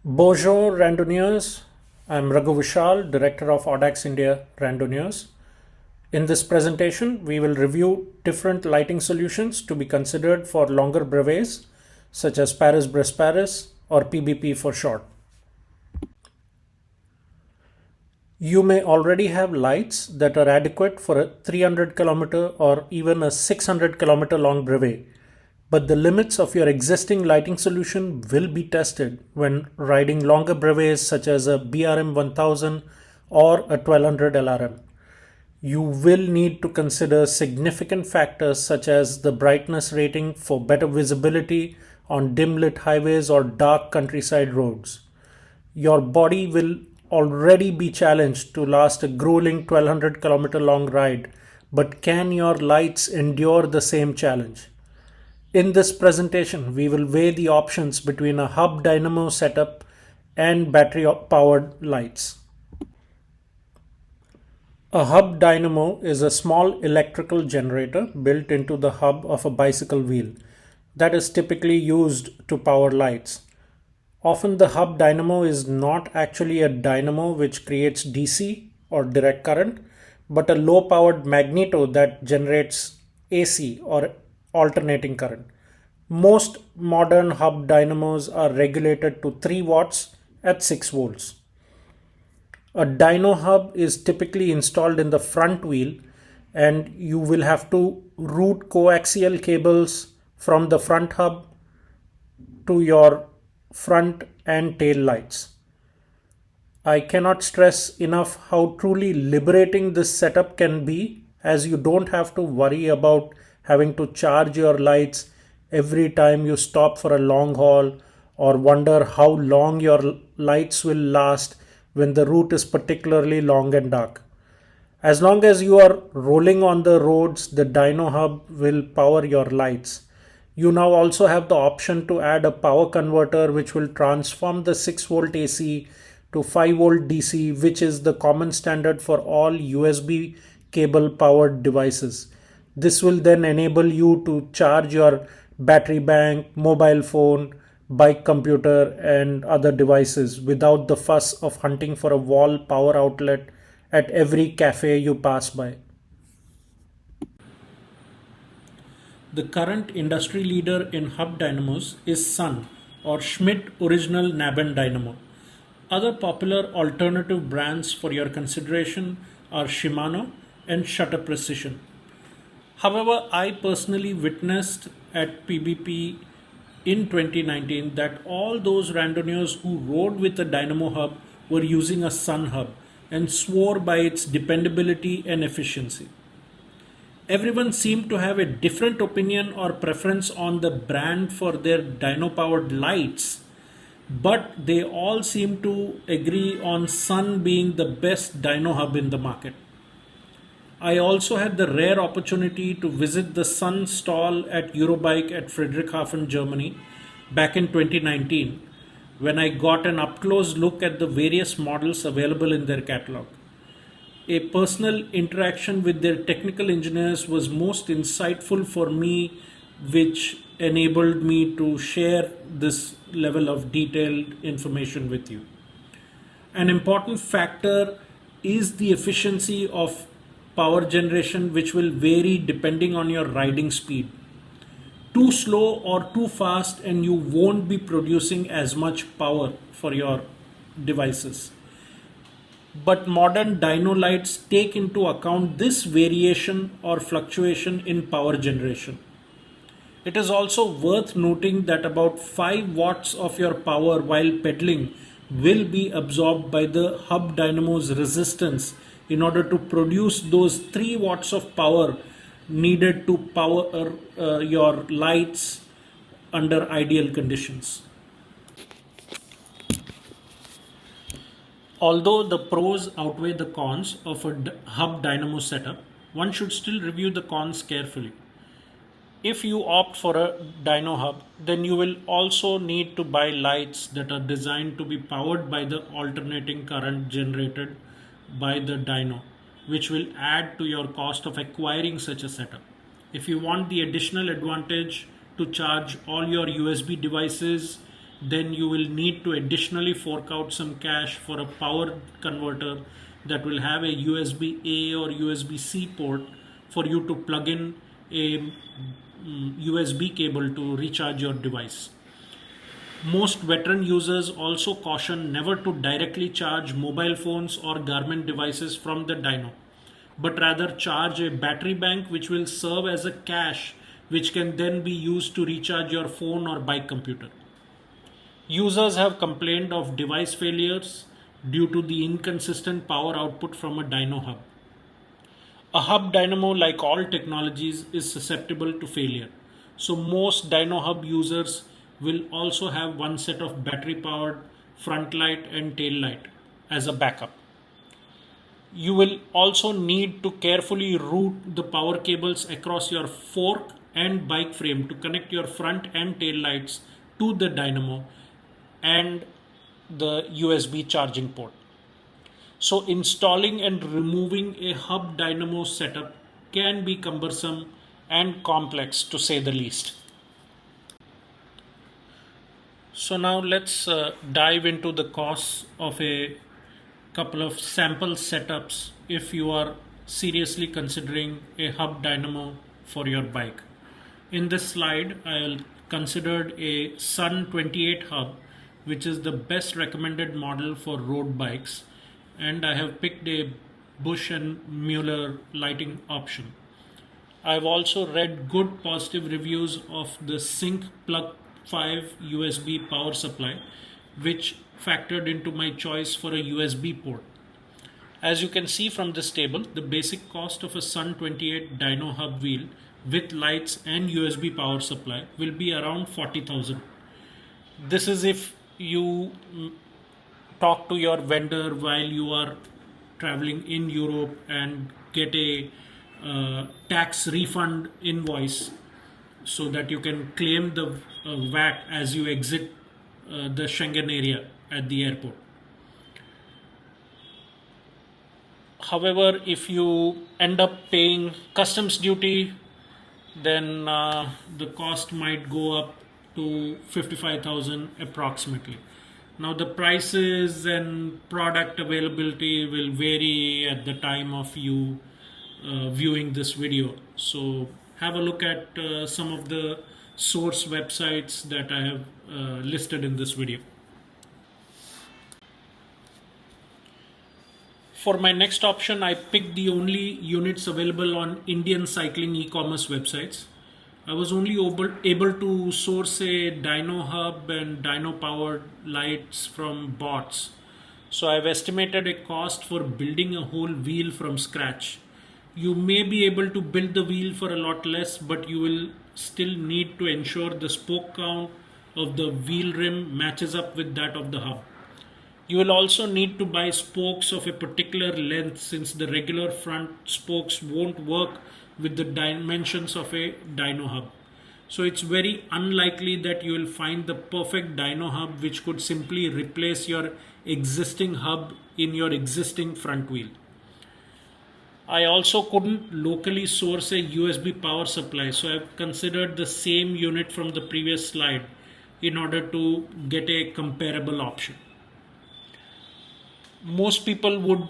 Bonjour randonneurs, I'm Raghu Vishal, Director of Audax India Randonneurs. In this presentation, we will review different lighting solutions to be considered for longer brevets such as Paris-Brest-Paris or PBP for short. You may already have lights that are adequate for a 300 kilometer or even a 600 kilometer long brevet, but the limits of your existing lighting solution will be tested when riding longer brevets such as a BRM 1000 or a 1200 LRM. You will need to consider significant factors such as the brightness rating for better visibility on dim lit highways or dark countryside roads. Your body will already be challenged to last a grueling 1200-kilometer long ride, but can your lights endure the same challenge? In this presentation, we will weigh the options between a hub dynamo setup and battery powered lights. A hub dynamo is a small electrical generator built into the hub of a bicycle wheel that is typically used to power lights. Often the hub dynamo is not actually a dynamo which creates DC or direct current, but a low powered magneto that generates AC or alternating current. Most modern hub dynamos are regulated to 3 watts at 6 volts. A Dyno Hub is typically installed in the front wheel, and you will have to route coaxial cables from the front hub to your front and tail lights. I cannot stress enough how truly liberating this setup can be, as you don't have to worry about having to charge your lights every time you stop for a long haul or wonder how long your lights will last when the route is particularly long and dark. As long as you are rolling on the roads, the Dyno Hub will power your lights. You now also have the option to add a power converter which will transform the 6 volt AC to 5 volt DC, which is the common standard for all USB cable powered devices. This will then enable you to charge your battery bank, mobile phone, bike computer, and other devices without the fuss of hunting for a wall power outlet at every cafe you pass by. The current industry leader in hub dynamos is Sun or Schmidt Original Nabben Dynamo. Other popular alternative brands for your consideration are Shimano and Shutter Precision. However, I personally witnessed at PBP in 2019 that all those randonneurs who rode with a Dynamo hub were using a Sun hub and swore by its dependability and efficiency. Everyone seemed to have a different opinion or preference on the brand for their dyno powered lights, but they all seem to agree on Sun being the best dyno hub in the market. I also had the rare opportunity to visit the Sun stall at Eurobike at Friedrichshafen, Germany back in 2019 when I got an up close look at the various models available in their catalog. A personal interaction with their technical engineers was most insightful for me, which enabled me to share this level of detailed information with you. An important factor is the efficiency of power generation, which will vary depending on your riding speed. Too slow or too fast, and you won't be producing as much power for your devices. But modern dyno lights take into account this variation or fluctuation in power generation. It is also worth noting that about 5 watts of your power while pedaling will be absorbed by the hub dynamo's resistance in order to produce those 3 watts of power needed to power your lights under ideal conditions. Although the pros outweigh the cons of a hub dynamo setup, one should still review the cons carefully. If you opt for a dyno hub, then you will also need to buy lights that are designed to be powered by the alternating current generated by the dyno, which will add to your cost of acquiring such a setup. If you want the additional advantage to charge all your USB devices then you will need to additionally fork out some cash for a power converter that will have a USB-A or USB-C port for you to plug in a USB cable to recharge your device. Most veteran users also caution never to directly charge mobile phones or Garmin devices from the dyno, but rather charge a battery bank which will serve as a cache which can then be used to recharge your phone or bike computer. Users have complained of device failures due to the inconsistent power output from a dyno hub. A hub dynamo, like all technologies, is susceptible to failure. So most dyno hub users will also have one set of battery powered front light and tail light as a backup. You will also need to carefully route the power cables across your fork and bike frame to connect your front and tail lights to the dynamo and the USB charging port. So installing and removing a hub dynamo setup can be cumbersome and complex, to say the least. So now let's dive into the costs of a couple of sample setups if you are seriously considering a hub dynamo for your bike. In this slide, I considered a Sun 28 hub, which is the best recommended model for road bikes, and I have picked a Bush and Mueller lighting option. I've also read good positive reviews of the Sync Plug 5 USB power supply, which factored into my choice for a USB port. As you can see from this table, the basic cost of a Sun 28 dyno hub wheel with lights and USB power supply will be around 40,000. This is if you talk to your vendor while you are traveling in Europe and get a tax refund invoice so that you can claim the VAT as you exit the Schengen area at the airport. However, if you end up paying customs duty, then the cost might go up to 55,000 approximately. Now the prices and product availability will vary at the time of you viewing this video. So have a look at some of the source websites that I have listed in this video. For my next option, I picked the only units available on Indian cycling e-commerce websites. I was only able to source a dyno hub and dyno powered lights from bots. So I've estimated a cost for building a whole wheel from scratch. You may be able to build the wheel for a lot less, but you will still need to ensure the spoke count of the wheel rim matches up with that of the hub. You will also need to buy spokes of a particular length, since the regular front spokes won't work with the dimensions of a dyno hub. So it's very unlikely that you will find the perfect dyno hub which could simply replace your existing hub in your existing front wheel. I also couldn't locally source a USB power supply, so I've considered the same unit from the previous slide in order to get a comparable option. Most people would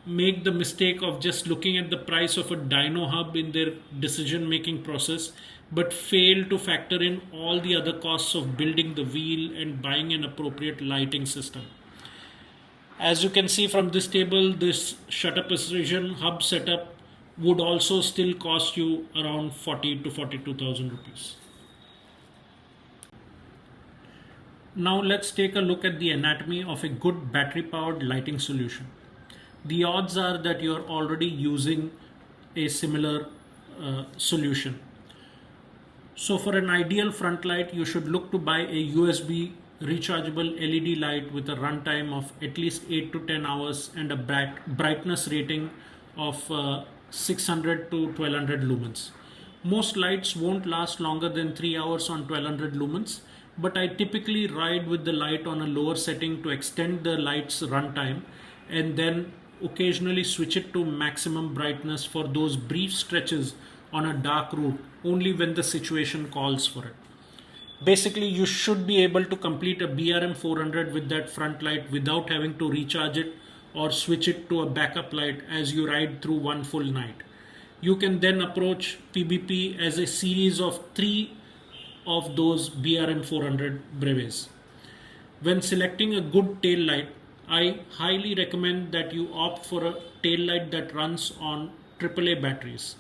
make the mistake of just looking at the price of a dyno hub in their decision making process, but fail to factor in all the other costs of building the wheel and buying an appropriate lighting system. As you can see from this table, this shutter precision hub setup would also still cost you around 40 to 42,000 rupees. Now let's take a look at the anatomy of a good battery powered lighting solution. The odds are that you're already using a similar solution. So for an ideal front light, you should look to buy a USB rechargeable LED light with a runtime of at least 8 to 10 hours and a brightness rating of 600 to 1200 lumens. Most lights won't last longer than 3 hours on 1200 lumens, but I typically ride with the light on a lower setting to extend the light's runtime and then occasionally switch it to maximum brightness for those brief stretches on a dark route only when the situation calls for it. Basically, you should be able to complete a BRM 400 with that front light without having to recharge it or switch it to a backup light as you ride through one full night. You can then approach PBP as a series of three of those BRM 400 brevets. When selecting a good tail light, I highly recommend that you opt for a tail light that runs on AAA batteries.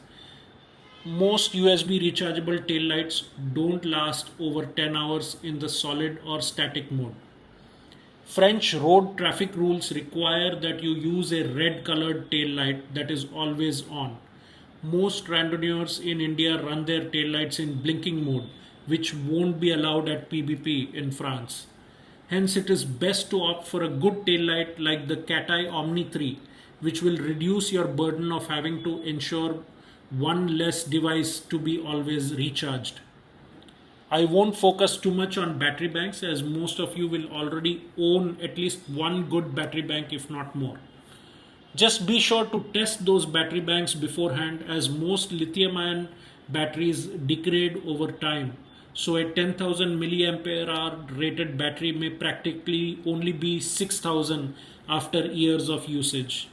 Most USB rechargeable tail lights don't last over 10 hours in the solid or static mode. French road traffic rules require that you use a red colored tail light that is always on. Most randonneurs in India run their tail lights in blinking mode, which won't be allowed at PBP in France. Hence, it is best to opt for a good tail light like the Cat-Eye Omni 3, which will reduce your burden of having to ensure one less device to be always recharged. I won't focus too much on battery banks as most of you will already own at least one good battery bank, if not more. Just be sure to test those battery banks beforehand as most lithium ion batteries degrade over time. So a 10,000 milliampere hour rated battery may practically only be 6,000 after years of usage.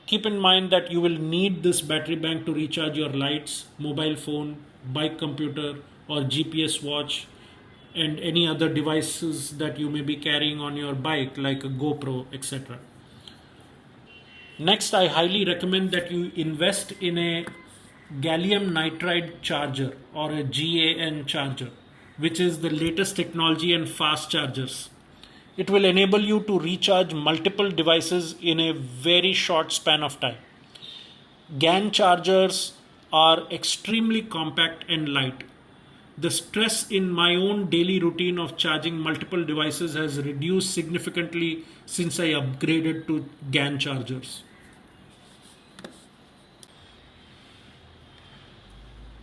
Keep in mind that you will need this battery bank to recharge your lights, mobile phone, bike computer, or GPS watch, and any other devices that you may be carrying on your bike like a GoPro, etc. Next, I highly recommend that you invest in a gallium nitride charger or a GaN charger, which is the latest technology and fast chargers. It will enable you to recharge multiple devices in a very short span of time. GaN chargers are extremely compact and light. The stress in my own daily routine of charging multiple devices has reduced significantly since I upgraded to GaN chargers.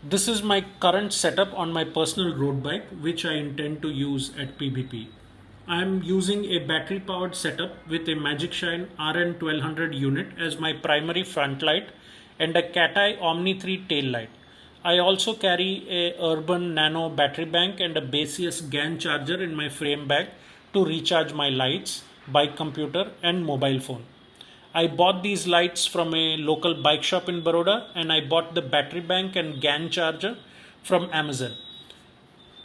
This is my current setup on my personal road bike, which I intend to use at PBP. I am using a battery powered setup with a Magic Shine RN1200 unit as my primary front light and a Cat-Eye Omni 3 tail light. I also carry a Urban Nano battery bank and a Baseus GaN charger in my frame bag to recharge my lights, bike computer and mobile phone. I bought these lights from a local bike shop in Baroda and I bought the battery bank and GaN charger from Amazon.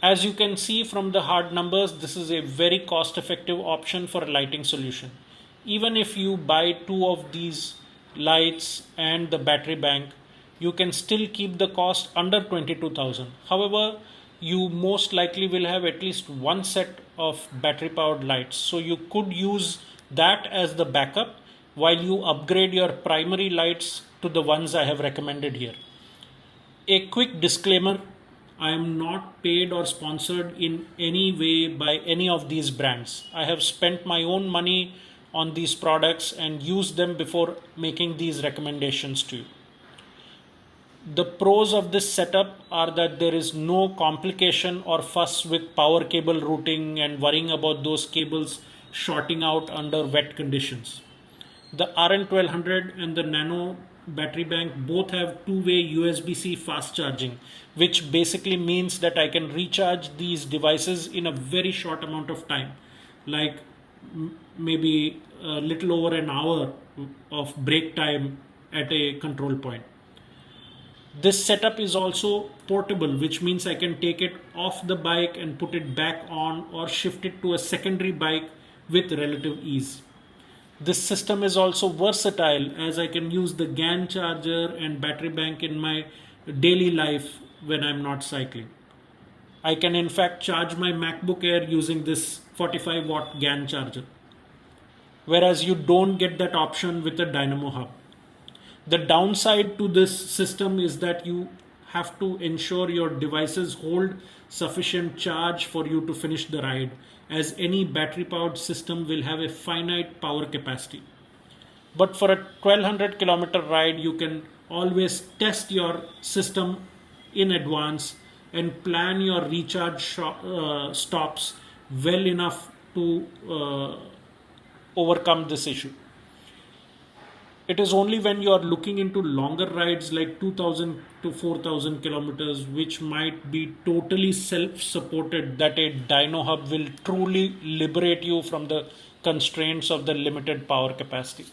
As you can see from the hard numbers, this is a very cost-effective option for a lighting solution. Even if you buy two of these lights and the battery bank, you can still keep the cost under 22,000. However, you most likely will have at least one set of battery-powered lights. So you could use that as the backup while you upgrade your primary lights to the ones I have recommended here. A quick disclaimer. I am not paid or sponsored in any way by any of these brands. I have spent my own money on these products and used them before making these recommendations to you. The pros of this setup are that there is no complication or fuss with power cable routing and worrying about those cables shorting out under wet conditions. The RN1200 and the Nano battery bank both have two-way USB-C fast charging, which basically means that I can recharge these devices in a very short amount of time, like maybe a little over an hour of break time at a control point. This setup is also portable, which means I can take it off the bike and put it back on or shift it to a secondary bike with relative ease. This system is also versatile as I can use the GaN charger and battery bank in my daily life when I'm not cycling. I can in fact charge my MacBook Air using this 45 watt GaN charger, whereas you don't get that option with the Dynamo Hub. The downside to this system is that you have to ensure your devices hold sufficient charge for you to finish the ride, as any battery powered system will have a finite power capacity. But for a 1200 kilometer ride, you can always test your system in advance and plan your recharge stops well enough to overcome this issue. It is only when you are looking into longer rides like 2000 to 4000 kilometers, which might be totally self supported, that a Dyno Hub will truly liberate you from the constraints of the limited power capacity.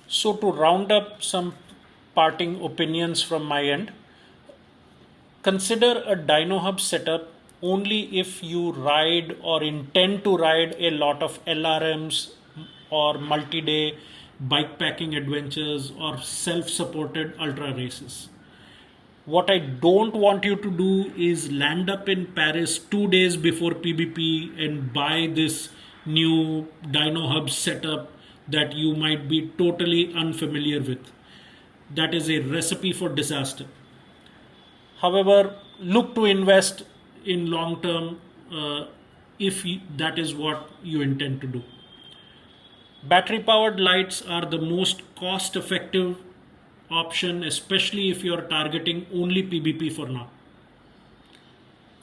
So, to round up some parting opinions from my end, consider a Dyno Hub setup only if you ride or intend to ride a lot of LRMs or multi day bikepacking adventures or self supported ultra races. What I don't want you to do is land up in Paris 2 days before PBP and buy this new Dyno Hub setup that you might be totally unfamiliar with. That is a recipe for disaster. However, look to invest in long term if that is what you intend to do. Battery powered lights are the most cost effective option, especially if you are targeting only PBP for now.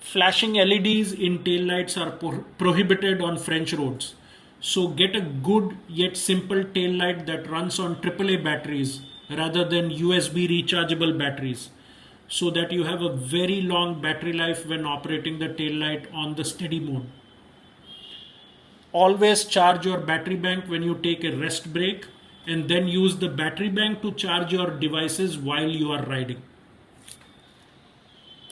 Flashing LEDs in taillights are prohibited on French roads. So get a good yet simple taillight that runs on AAA batteries rather than USB rechargeable batteries, so that you have a very long battery life when operating the taillight on the steady mode. Always charge your battery bank when you take a rest break, and then use the battery bank to charge your devices while you are riding.